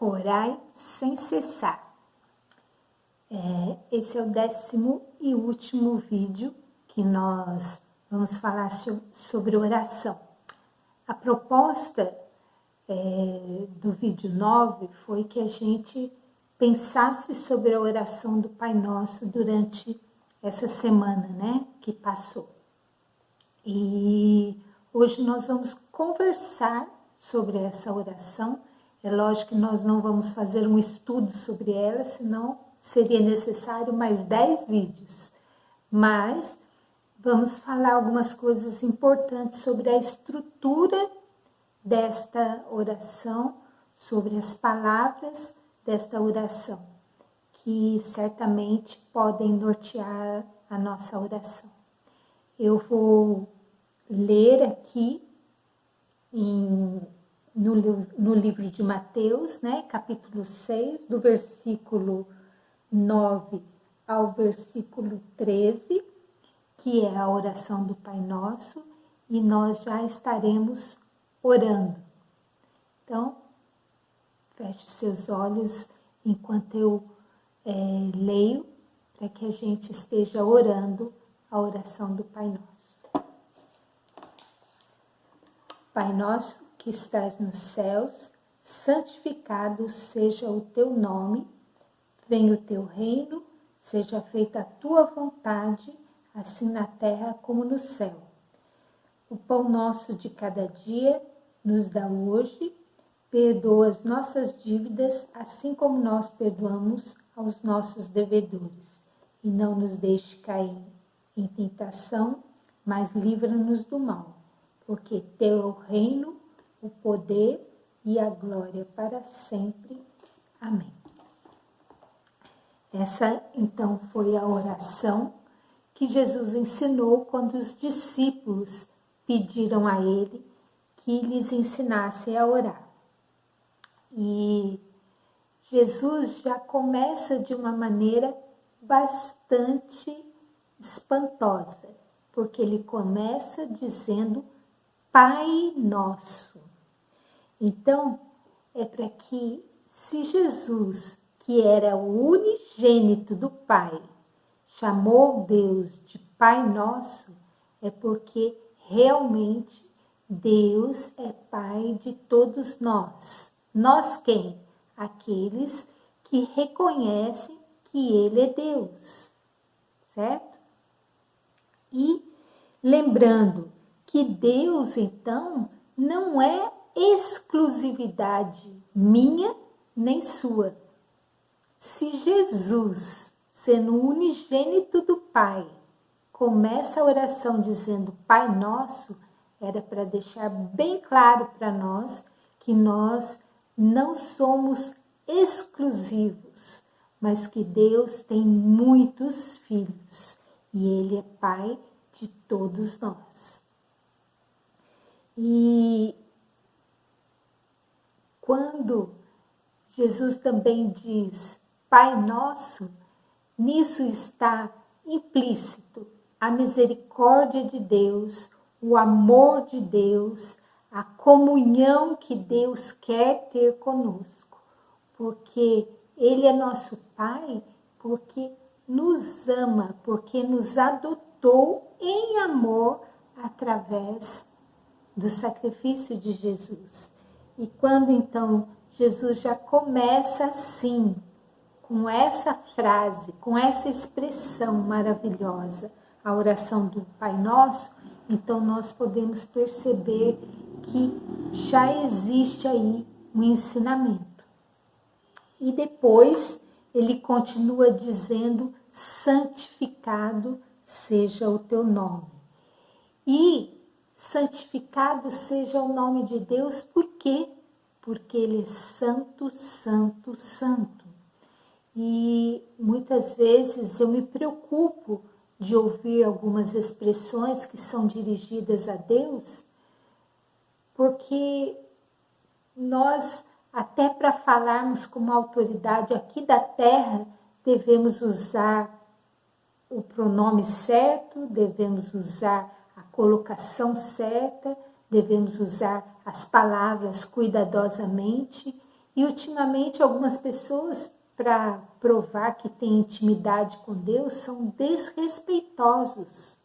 Orai sem cessar. Esse é o 10º e último vídeo que nós vamos falar sobre oração. A proposta do vídeo 9 foi que a gente pensasse sobre a oração do Pai Nosso durante essa semana, né, que passou. E hoje nós vamos conversar sobre essa oração. É lógico que nós não vamos fazer um estudo sobre ela, senão seria necessário mais 10 vídeos. Mas vamos falar algumas coisas importantes sobre a estrutura desta oração, sobre as palavras desta oração, que certamente podem nortear a nossa oração. Eu vou ler aqui no livro de Mateus, né, capítulo 6, do versículo 9 ao versículo 13, que é a oração do Pai Nosso, e nós já estaremos orando. Então, feche seus olhos enquanto eu leio, para que a gente esteja orando a oração do Pai Nosso. Pai nosso que estás nos céus, santificado seja o teu nome, venha o teu reino, seja feita a tua vontade, assim na terra como no céu. O pão nosso de cada dia nos dá hoje, perdoa as nossas dívidas, assim como nós perdoamos aos nossos devedores. E não nos deixe cair em tentação, mas livra-nos do mal. Porque teu é o reino, o poder e a glória para sempre. Amém. Essa, então, foi a oração que Jesus ensinou quando os discípulos pediram a ele que lhes ensinasse a orar. E Jesus já começa de uma maneira bastante espantosa, porque ele começa dizendo Pai Nosso. Então, é para que, se Jesus, que era o unigênito do Pai, chamou Deus de Pai Nosso, é porque realmente Deus é Pai de todos nós. Nós quem? Aqueles que reconhecem que Ele é Deus, certo? E lembrando que Deus, então, não é exclusividade minha nem sua. Se Jesus, sendo o unigênito do Pai, começa a oração dizendo Pai Nosso, era para deixar bem claro para nós que nós não somos exclusivos, mas que Deus tem muitos filhos e Ele é Pai de todos nós. E quando Jesus também diz Pai Nosso, nisso está implícito a misericórdia de Deus, o amor de Deus, a comunhão que Deus quer ter conosco, porque Ele é nosso Pai, porque nos ama, porque nos adotou em amor através do sacrifício de Jesus. E quando então Jesus já começa assim, com essa frase, com essa expressão maravilhosa, a oração do Pai Nosso, então nós podemos perceber que já existe aí um ensinamento. E depois ele continua dizendo, santificado seja o teu nome. E santificado seja o nome de Deus, por quê? Porque Ele é santo, santo, santo. E muitas vezes eu me preocupo de ouvir algumas expressões que são dirigidas a Deus, porque nós, até para falarmos com uma autoridade aqui da terra, devemos usar o pronome certo, devemos usar a colocação certa, devemos usar as palavras cuidadosamente, E ultimamente algumas pessoas, para provar que têm intimidade com Deus, são desrespeitosos,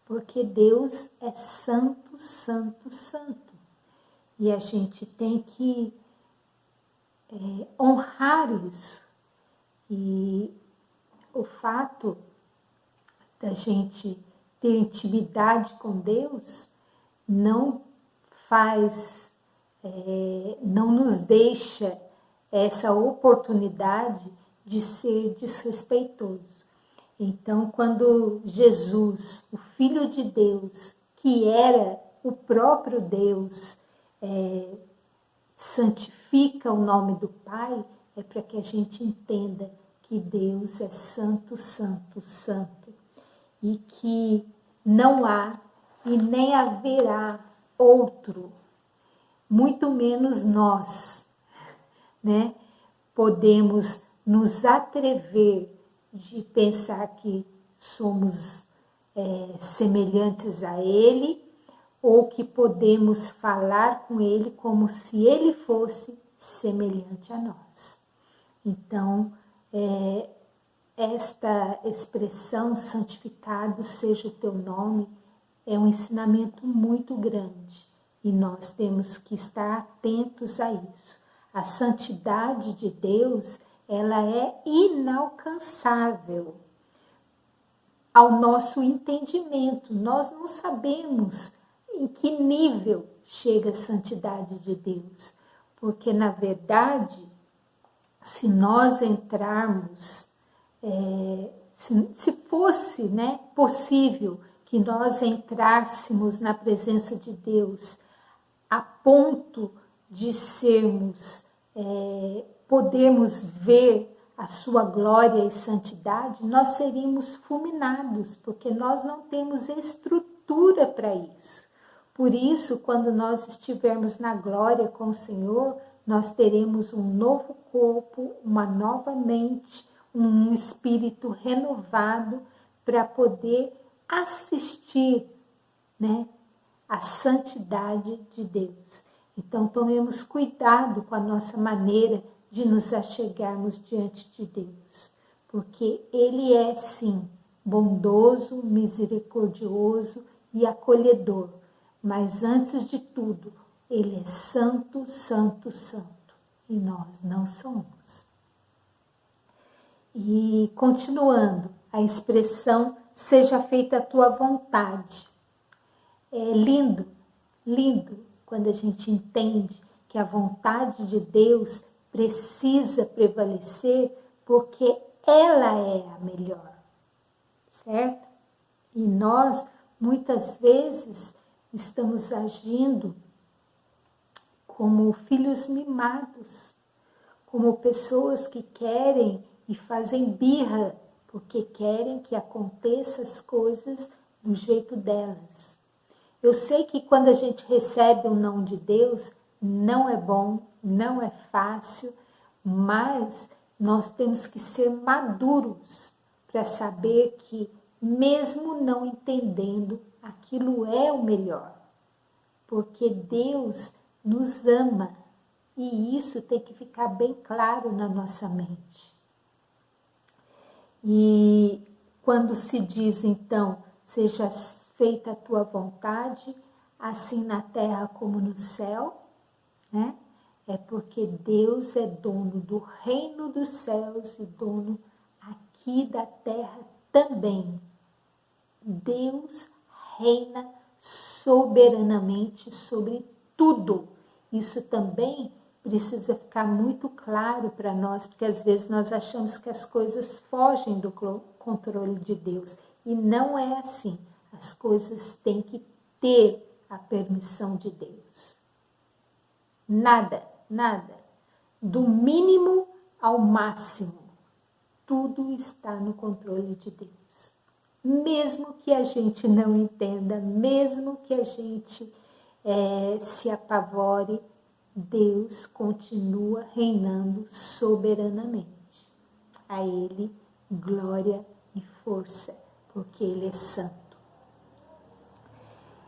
porque Deus é santo, santo, santo. E a gente tem que honrar isso. E o fato da gente ter intimidade com Deus não faz, não nos deixa essa oportunidade de ser desrespeitoso. Então, quando Jesus, o Filho de Deus, que era o próprio Deus, santifica o nome do Pai, é para que a gente entenda que Deus é santo, santo, santo, e que não há e nem haverá outro, muito menos nós, né? Podemos nos atrever de pensar que somos semelhantes a Ele, ou que podemos falar com Ele como se Ele fosse semelhante a nós. Então, esta expressão, santificado seja o teu nome, é um ensinamento muito grande e nós temos que estar atentos a isso. A santidade de Deus, ela é inalcançável ao nosso entendimento. Nós não sabemos em que nível chega a santidade de Deus, porque na verdade, se nós entrarmos, se fosse, né, possível que nós entrássemos na presença de Deus a ponto de podermos ver a sua glória e santidade, nós seríamos fulminados, porque nós não temos estrutura para isso. Por isso, quando nós estivermos na glória com o Senhor, nós teremos um novo corpo, uma nova mente, um espírito renovado para poder assistir, né, a santidade de Deus. Então, tomemos cuidado com a nossa maneira de nos achegarmos diante de Deus, porque Ele é, sim, bondoso, misericordioso e acolhedor, mas antes de tudo, Ele é santo, santo, santo, e nós não somos. E continuando, a expressão seja feita a tua vontade. É lindo, lindo quando a gente entende que a vontade de Deus precisa prevalecer porque ela é a melhor, certo? E nós, muitas vezes, estamos agindo como filhos mimados, como pessoas que querem e fazem birra, porque querem que aconteçam as coisas do jeito delas. Eu sei que quando a gente recebe o não de Deus, não é bom, não é fácil, mas nós temos que ser maduros para saber que, mesmo não entendendo, aquilo é o melhor, porque Deus nos ama e isso tem que ficar bem claro na nossa mente. E quando se diz, então, seja feita a tua vontade, assim na terra como no céu, né? É porque Deus é dono do reino dos céus e dono aqui da terra também. Deus reina soberanamente sobre tudo. Isso também precisa ficar muito claro para nós, porque às vezes nós achamos que as coisas fogem do controle de Deus. E não é assim. As coisas têm que ter a permissão de Deus. Nada, nada. Do mínimo ao máximo, tudo está no controle de Deus. Mesmo que a gente não entenda, mesmo que a gente se apavore, Deus continua reinando soberanamente. A Ele glória e força, porque Ele é santo.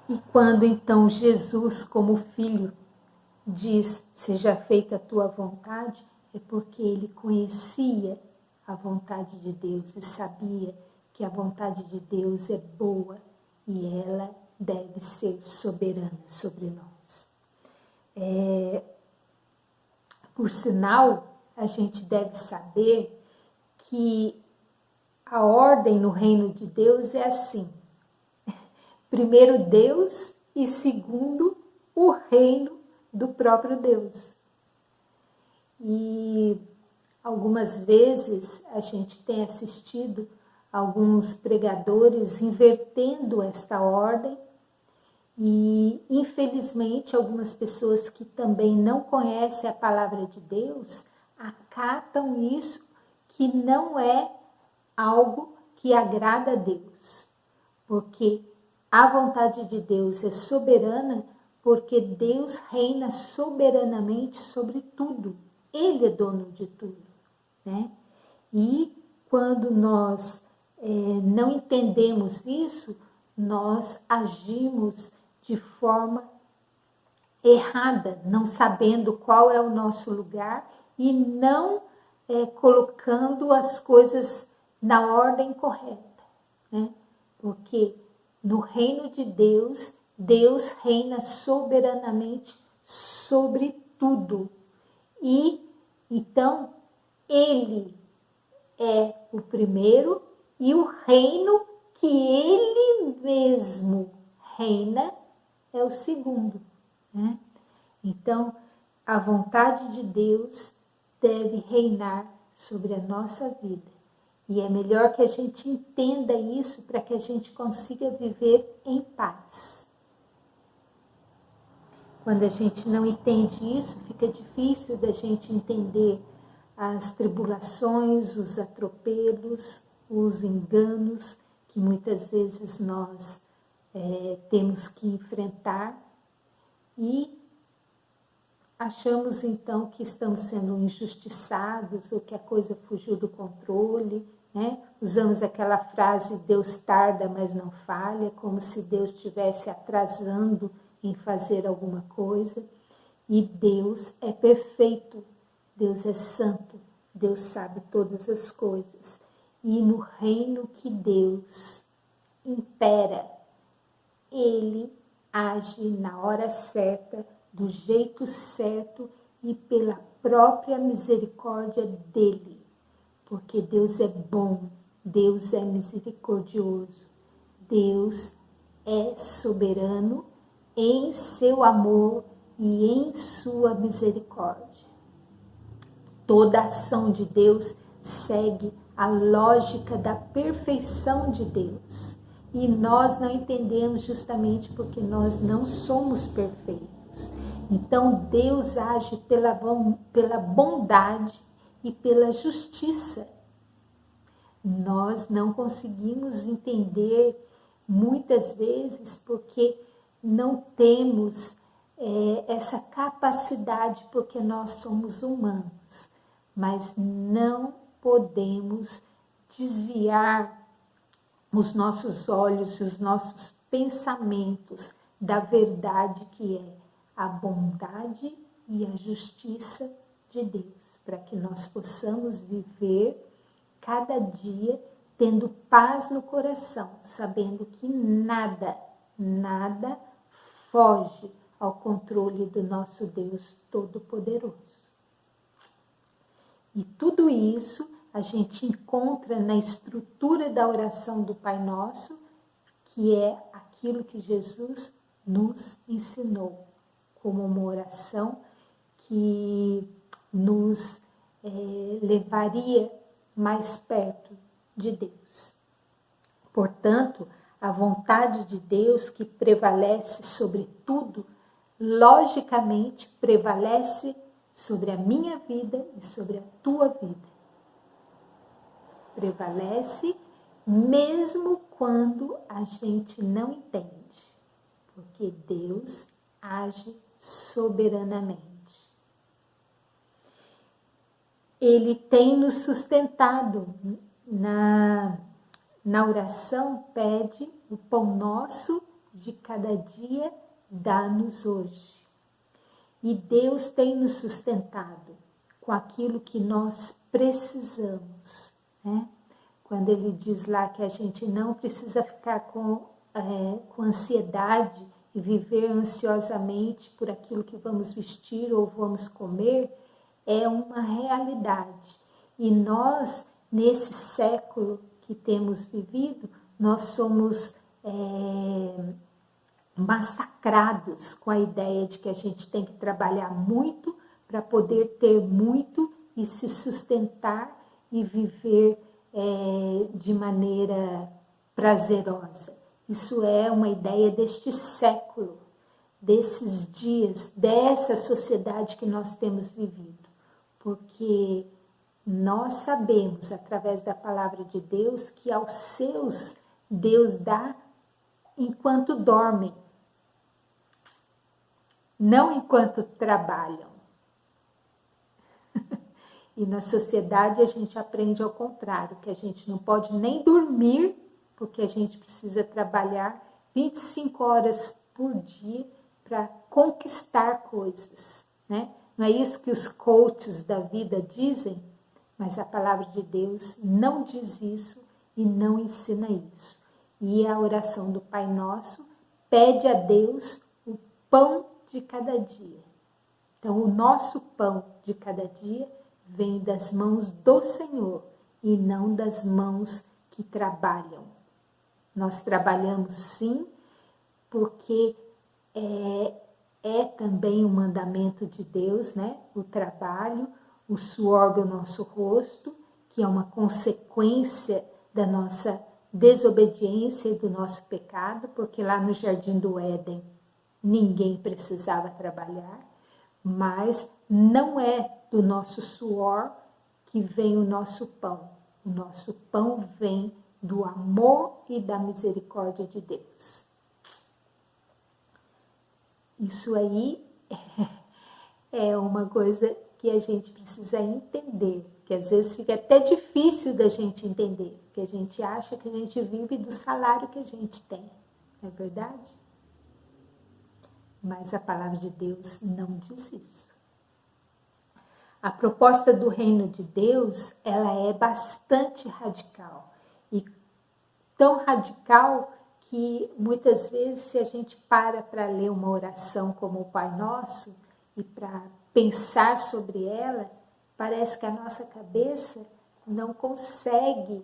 E quando então Jesus, como Filho, diz, seja feita a tua vontade, é porque ele conhecia a vontade de Deus e sabia que a vontade de Deus é boa e ela deve ser soberana sobre nós. Por sinal, a gente deve saber que a ordem no reino de Deus é assim. Primeiro Deus e segundo o reino do próprio Deus. E algumas vezes a gente tem assistido alguns pregadores invertendo esta ordem e, infelizmente, algumas pessoas que também não conhecem a palavra de Deus acatam isso, que não é algo que agrada a Deus, porque a vontade de Deus é soberana, porque Deus reina soberanamente sobre tudo. Ele é dono de tudo, né? E quando nós não entendemos isso, nós agimos de forma errada, não sabendo qual é o nosso lugar e não colocando as coisas na ordem correta, né? Porque no reino de Deus, Deus reina soberanamente sobre tudo. E então ele é o primeiro e o reino que ele mesmo reina é o segundo, né? Então, a vontade de Deus deve reinar sobre a nossa vida. E é melhor que a gente entenda isso para que a gente consiga viver em paz. Quando a gente não entende isso, fica difícil da gente entender as tribulações, os atropelos, os enganos que muitas vezes nós temos que enfrentar e achamos então que estamos sendo injustiçados ou que a coisa fugiu do controle, né? Usamos aquela frase, Deus tarda, mas não falha, como se Deus estivesse atrasando em fazer alguma coisa. E Deus é perfeito, Deus é santo, Deus sabe todas as coisas. E no reino que Deus impera, Ele age na hora certa, do jeito certo e pela própria misericórdia dEle. Porque Deus é bom, Deus é misericordioso, Deus é soberano em seu amor e em sua misericórdia. Toda ação de Deus segue a lógica da perfeição de Deus. E nós não entendemos justamente porque nós não somos perfeitos. Então Deus age pela bondade e pela justiça. Nós não conseguimos entender muitas vezes porque não temos essa capacidade, porque nós somos humanos, mas não podemos desviar os nossos olhos e os nossos pensamentos da verdade que é a bondade e a justiça de Deus, para que nós possamos viver cada dia tendo paz no coração, sabendo que nada foge ao controle do nosso Deus Todo-Poderoso. E tudo isso a gente encontra na estrutura da oração do Pai Nosso, que é aquilo que Jesus nos ensinou, como uma oração que nos levaria mais perto de Deus. Portanto, a vontade de Deus que prevalece sobre tudo, logicamente prevalece sobre a minha vida e sobre a tua vida. Prevalece mesmo quando a gente não entende, porque Deus age soberanamente. Ele tem nos sustentado. Na oração pede o pão nosso de cada dia, dá-nos hoje. E Deus tem nos sustentado com aquilo que nós precisamos, né? Quando ele diz lá que a gente não precisa ficar com ansiedade e viver ansiosamente por aquilo que vamos vestir ou vamos comer, é uma realidade. E nós, nesse século que temos vivido, nós somos massacrados com a ideia de que a gente tem que trabalhar muito para poder ter muito e se sustentar e viver de maneira prazerosa. Isso é uma ideia deste século, desses dias, dessa sociedade que nós temos vivido. Porque nós sabemos, através da palavra de Deus, que aos seus Deus dá enquanto dormem, não enquanto trabalham. E na sociedade a gente aprende ao contrário, que a gente não pode nem dormir, porque a gente precisa trabalhar 25 horas por dia para conquistar coisas, né? Não é isso que os coaches da vida dizem? Mas a palavra de Deus não diz isso e não ensina isso. E a oração do Pai Nosso pede a Deus o pão de cada dia. Então, o nosso pão de cada dia vem das mãos do Senhor e não das mãos que trabalham. Nós trabalhamos sim, porque é também um mandamento de Deus, né? O trabalho, o suor do nosso rosto, que é uma consequência da nossa desobediência e do nosso pecado, porque lá no Jardim do Éden ninguém precisava trabalhar, mas não é do nosso suor que vem o nosso pão. O nosso pão vem do amor e da misericórdia de Deus. Isso aí é uma coisa que a gente precisa entender, que às vezes fica até difícil da gente entender, porque a gente acha que a gente vive do salário que a gente tem, não é verdade? Mas a palavra de Deus não diz isso. A proposta do reino de Deus, ela é bastante radical. E tão radical que muitas vezes, se a gente para ler uma oração como o Pai Nosso e para pensar sobre ela, parece que a nossa cabeça não consegue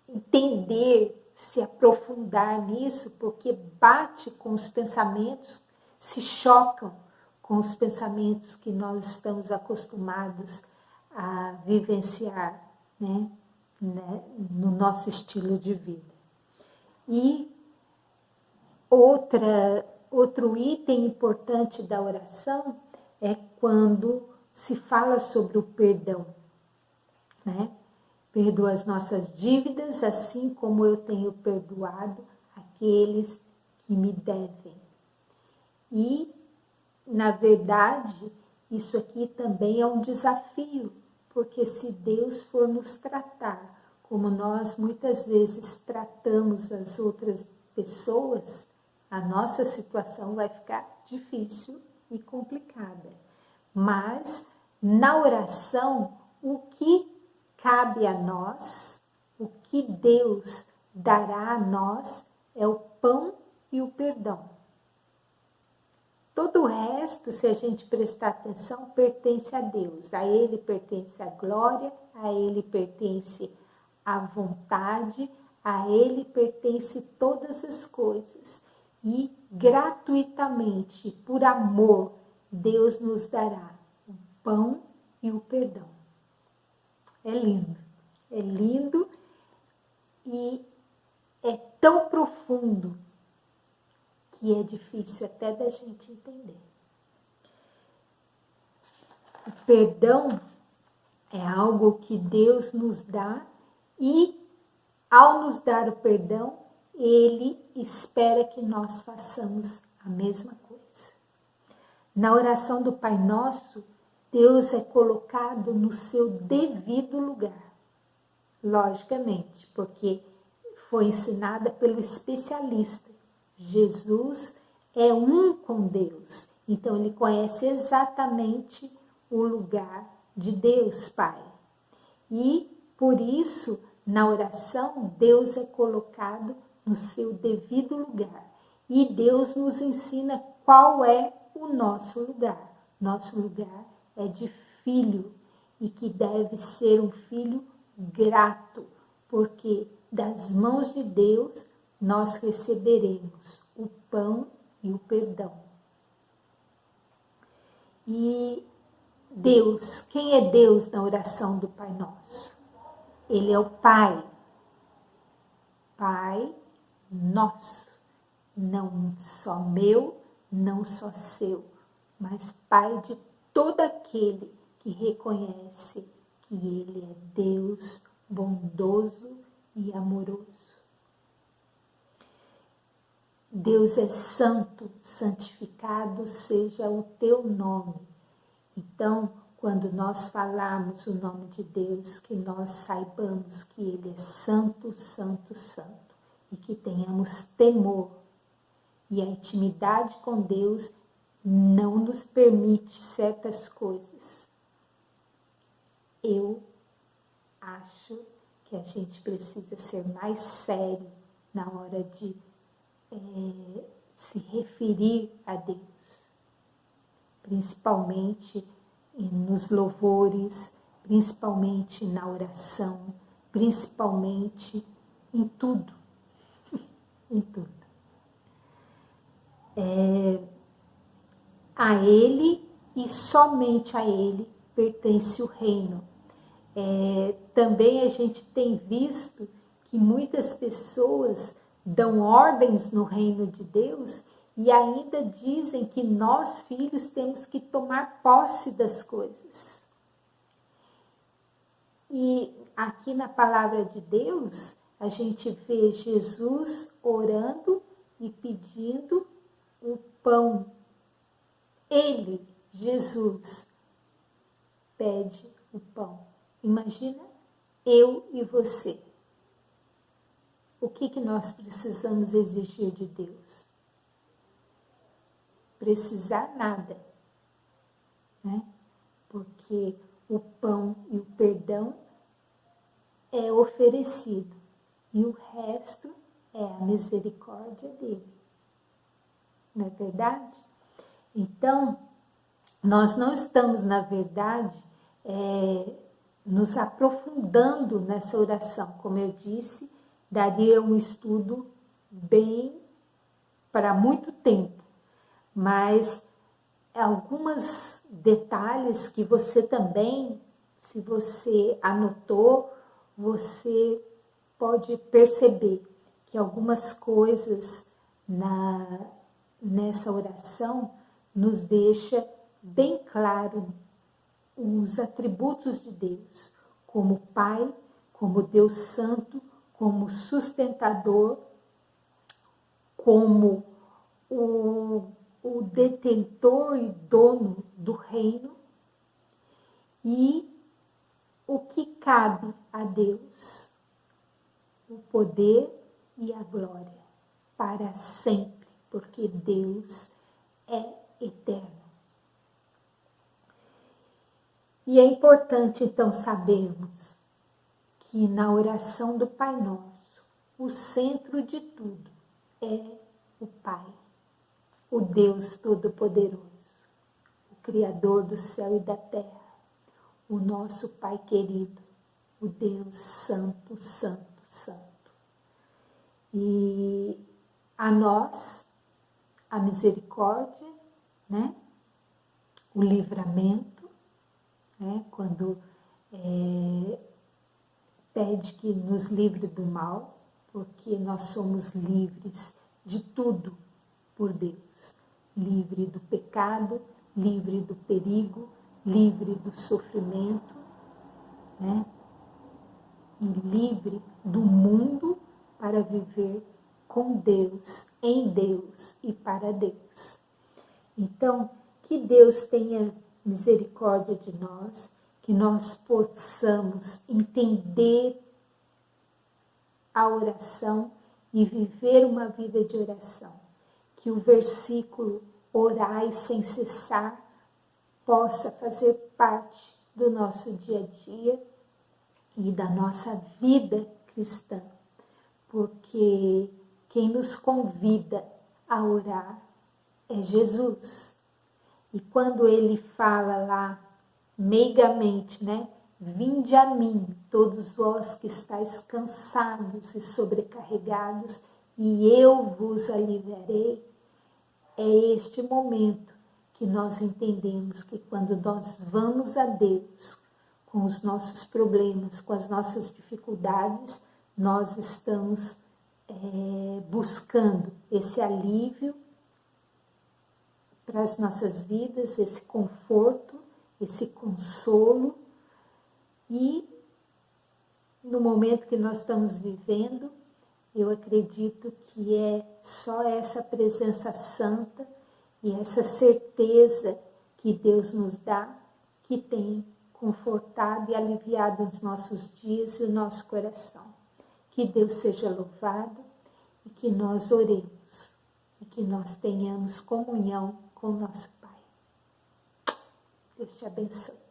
entender, se aprofundar nisso, porque bate com os pensamentos, se chocam com os pensamentos que nós estamos acostumados a vivenciar, né, no nosso estilo de vida. E outro item importante da oração é quando se fala sobre o perdão, né? Perdoa as nossas dívidas, assim como eu tenho perdoado aqueles que me devem. E, na verdade, isso aqui também é um desafio, porque se Deus for nos tratar como nós muitas vezes tratamos as outras pessoas, a nossa situação vai ficar difícil e complicada. Mas, na oração, o que cabe a nós, o que Deus dará a nós é o pão e o perdão. Todo o resto, se a gente prestar atenção, pertence a Deus. A Ele pertence a glória, a Ele pertence a vontade, a Ele pertence todas as coisas. E gratuitamente, por amor, Deus nos dará o pão e o perdão. É lindo e é tão profundo que é difícil até da gente entender. O perdão é algo que Deus nos dá e, ao nos dar o perdão, Ele espera que nós façamos a mesma coisa. Na oração do Pai Nosso, Deus é colocado no seu devido lugar. Logicamente, porque foi ensinada pelo especialista. Jesus é um com Deus. Então, ele conhece exatamente o lugar de Deus, Pai. E, por isso, na oração, Deus é colocado no seu devido lugar. E Deus nos ensina qual é o nosso lugar. Nosso lugar é de filho e que deve ser um filho grato, porque das mãos de Deus nós receberemos o pão e o perdão. E Deus, quem é Deus na oração do Pai Nosso? Ele é o Pai. Pai nosso. Não só meu, não só seu, mas Pai de todo aquele que reconhece que Ele é Deus bondoso e amoroso. Deus é santo, santificado seja o teu nome. Então, quando nós falarmos o nome de Deus, que nós saibamos que Ele é santo, santo, santo, e que tenhamos temor. E a intimidade com Deus não nos permite certas coisas. Eu acho que a gente precisa ser mais sério na hora de se referir a Deus. Principalmente nos louvores, principalmente na oração, principalmente em tudo. Em tudo. A Ele e somente a Ele pertence o reino. Também a gente tem visto que muitas pessoas dão ordens no reino de Deus e ainda dizem que nós, filhos, temos que tomar posse das coisas. E aqui na palavra de Deus, a gente vê Jesus orando e pedindo o pão. Ele, Jesus, pede o pão. Imagina eu e você. O que nós precisamos exigir de Deus? Precisar nada, né? Porque o pão e o perdão é oferecido e o resto é a misericórdia dele. Não é verdade? Então, nós não estamos, na verdade, nos aprofundando nessa oração. Como eu disse, daria um estudo bem para muito tempo, mas alguns detalhes que você também, se você anotou, você pode perceber que algumas coisas nessa oração nos deixa bem claro os atributos de Deus, como Pai, como Deus Santo, como sustentador, como o detentor e dono do reino, e o que cabe a Deus, o poder e a glória, para sempre, porque Deus é eterno. E é importante, então, sabermos que na oração do Pai Nosso, o centro de tudo é o Pai, o Deus Todo-Poderoso, o Criador do céu e da terra, o nosso Pai querido, o Deus Santo, Santo, Santo. E a nós, a misericórdia, né? O livramento, né? Quando pede que nos livre do mal, porque nós somos livres de tudo por Deus. Livre do pecado, livre do perigo, livre do sofrimento, né? E livre do mundo para viver com Deus, em Deus e para Deus. Então, que Deus tenha misericórdia de nós, que nós possamos entender a oração e viver uma vida de oração. que o versículo orai sem cessar possa fazer parte do nosso dia a dia e da nossa vida cristã, porque quem nos convida a orar é Jesus. E quando ele fala lá, meigamente, né? Vinde a mim, todos vós que estáis cansados e sobrecarregados, e eu vos aliviarei. É este momento que nós entendemos que quando nós vamos a Deus com os nossos problemas, com as nossas dificuldades, nós estamos buscando esse alívio para as nossas vidas, esse conforto, esse consolo. E no momento que nós estamos vivendo, eu acredito que é só essa presença santa e essa certeza que Deus nos dá que tem confortado e aliviado os nossos dias e o nosso coração. Que Deus seja louvado e que nós oremos e que nós tenhamos comunhão com o nosso Pai. Deus te abençoe.